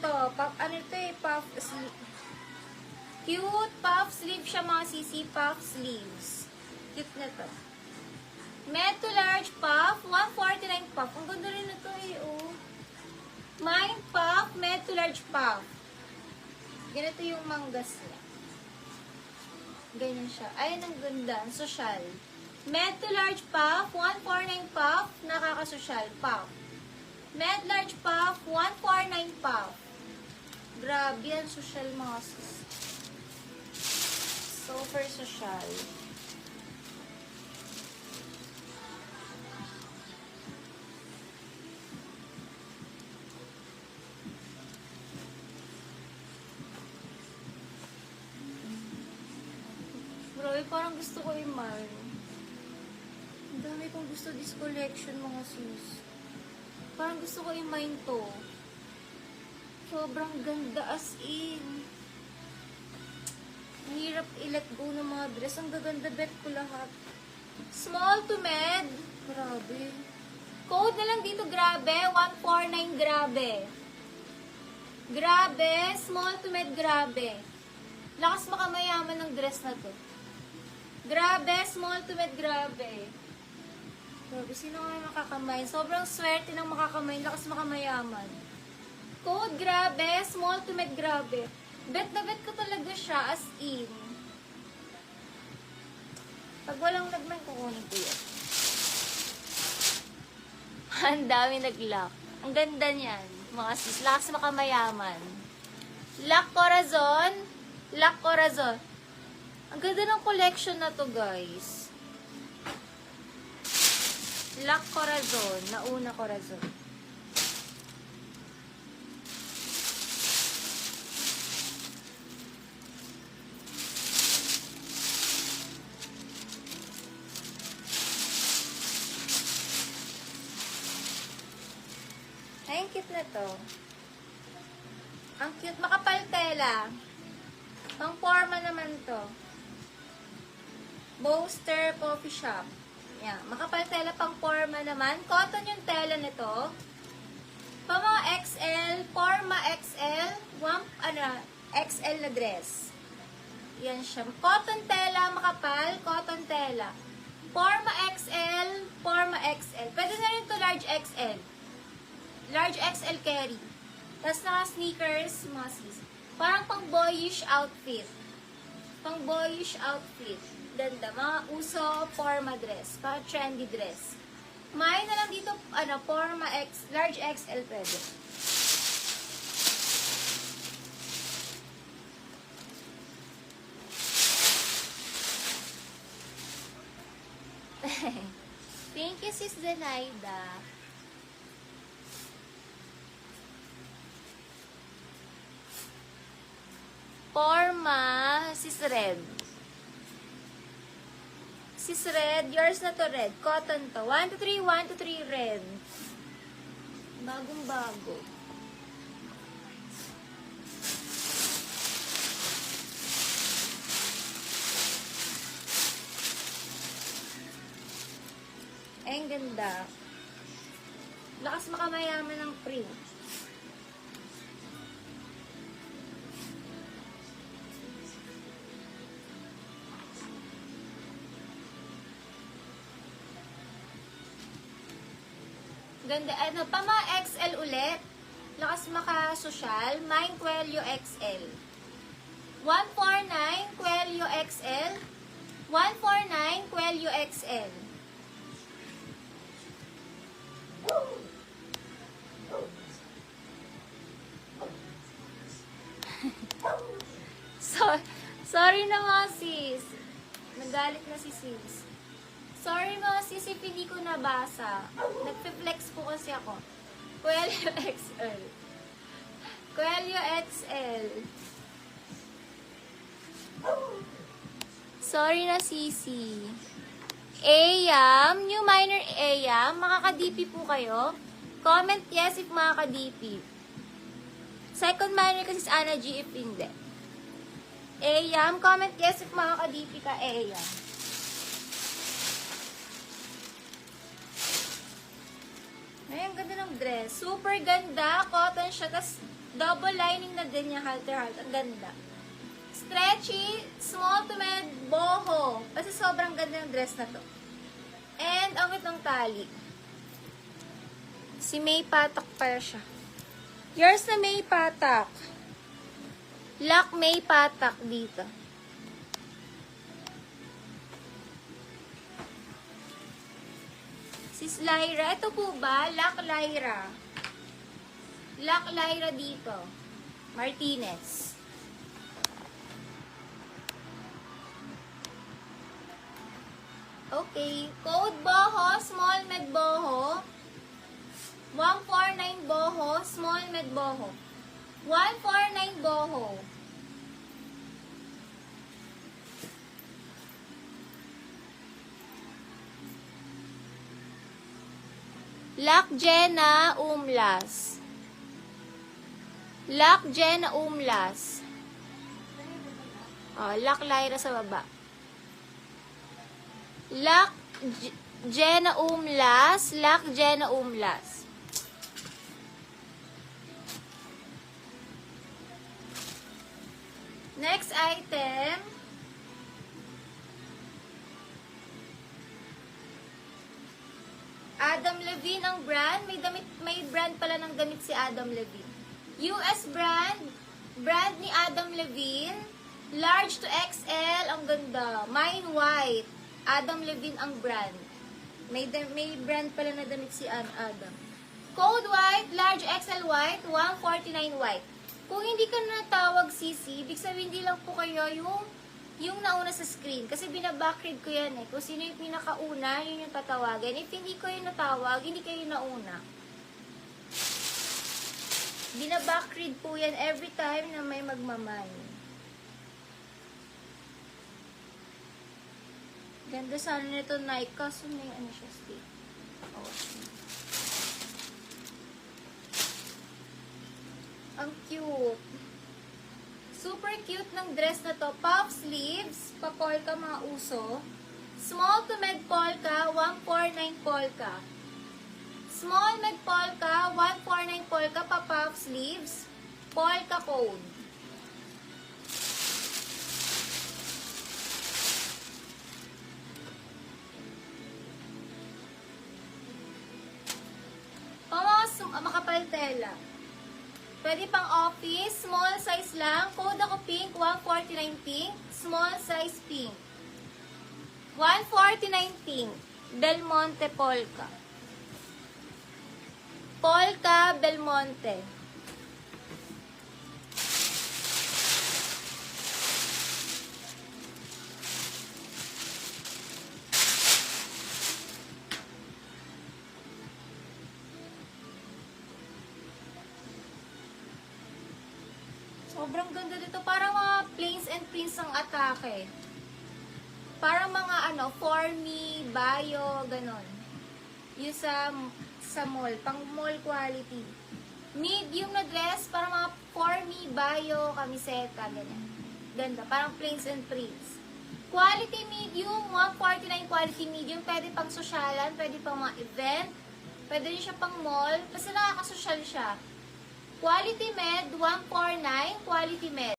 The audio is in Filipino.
to. Ano ito eh, puff sleeve. Cute puff sleeve siya mga sisi, puff sleeves. Cute na to. Med to large puff, 149 puff. Ang ganda rin na to eh, oh. Mine puff, med to large puff. Ganito yung manggas niya. Ganyan siya. Ayun, ang ganda. Social. Med to large puff, 149 puff, nakakasosyal, puff. Med large puff, 149 puff. Grabe, yan, social mga sis. Super social. Bro, parang gusto ko yung Mario. Ang dami kong gusto this collection mga sis. Parang gusto ko yung mine to. Sobrang ganda as in. Mahirap i-let go ng mga dress. Ang gaganda, bet ko lahat. Small to med. Grabe. Code na lang dito, grabe. 149, grabe. Grabe. Small to med, grabe. Lakas makamayaman ng dress na to. Grabe. Small to med, grabe. Grabe, sino nga makakamay? Sobrang swerte ng makakamay. Lakas makamayaman. Code, grabe. Small to med, grabe. Bet na bet ko talaga siya, as in. Pag walang lagman, kukunin ko yun. Ang dami nag-lock. Ang ganda niyan. Mga sis, lakas makamayaman. Lock Corazon. Lock Corazon. Ang ganda ng collection na to, guys. Lock Corazon. Nauna Corazon. Ay, ang cute na to. Ang cute. Makapal tela. Pang forma naman to. Boaster Coffee Shop. Yan. Makapal tela pang forma naman. Cotton yung tela nito. Pang mga XL, forma XL, XL na dress. Yan siya. Cotton tela, makapal, cotton tela. Forma XL, forma XL. Pwede na rin to large XL. Large XL carry. Tapos naka-sneakers, mga sis. Parang pang boyish outfit. Pang boyish outfit. Ganda. Mga uso, forma dress. Parang trendy dress. May na lang dito, forma X, large XL pwede. Thank you, Sis Zenaida. Forma, Sis Red. Sis Red, yours na to red. Cotton to. 1 to 3, 1 to 3 red. Bagong bago. Ay, ang ganda. Lakas makamayaman ng print. Ganda. Pa mga XL ulit. Lakas makasosyal. Mine Quelio XL. 149 Quelio XL. 149 Quelio XL. Sorry na mga sis. Nagalit na si sis. Sorry mga sis, if hindi ko nabasa. Nagpe-flex po kasi ako. Quelio XL. Quelio XL. Sorry na sisi. Ayam, new minor Ayam, makaka-DP po kayo. Comment yes if makaka-DP. Second minor kasi si Anna G if hindi. Ayam, comment yes if makaka-DP ka, Ayam. Ay, ang ganda ng dress. Super ganda. Cotton siya. Tapos, Double lining na din yung halter. Ang ganda. Stretchy, small to med, boho. Kasi sobrang ganda yung dress na to. And, ang itong tali. Si May Patak pa siya. Yours na May Patak. Lock May Patak dito. Sis Lyra. Ito po ba? Lock Lyra. Lock Lyra dito. Martinez. Okay. Code boho, small med boho. 149 boho, small med boho. 149 boho. Lock Jenna Umlas. Lock Jenna Umlas. Oh, Lock Lyra sa baba. Lock Jenna Umlas. Lock Jenna Umlas. Next item. Adam Levine ang brand. May brand pala ng damit si Adam Levine. US brand. Brand ni Adam Levine. Large to XL. Ang ganda. Mine white. Adam Levine ang brand. May brand pala na damit si Adam. Code white. Large XL white. 149 white. Kung hindi ka natawag CC, ibig sabihin hindi lang po kayo yung nauna sa screen. Kasi binabackread ko yan eh. Kung sino yung pinakauna, yun yung tatawagan. If hindi ko yung natawag, hindi kayo nauna. Binabackread po yan every time na may magmamay. Ganda sana nito Nike. Kaso may ano siya, stick. Oh. Ang cute. Super cute ng dress na to. Puff sleeves, pa-polka mga uso. Small to med polka, 149 polka. Small med polka, 149 polka, pa-puff sleeves. Polka code. Makapal tela. Pwede pang office, small size lang. Code ako pink, 149 pink. Small size pink. 149 pink. Belmonte polka. Polka Belmonte. Sobrang ganda dito. Parang mga plains and prints ang atake. Parang mga for me, bio, ganon. Yung sa mall. Pang mall quality. Medium na dress, parang mga for me, bio, kamiseta, ganyan. Ganda. Parang plains and prints. Quality medium, 149 quality medium. Pwede pang sosyalan, pwede pang mga event. Pwede rin siya pang mall. Kasi nakakasosyal siya. Quality med, 149, quality med.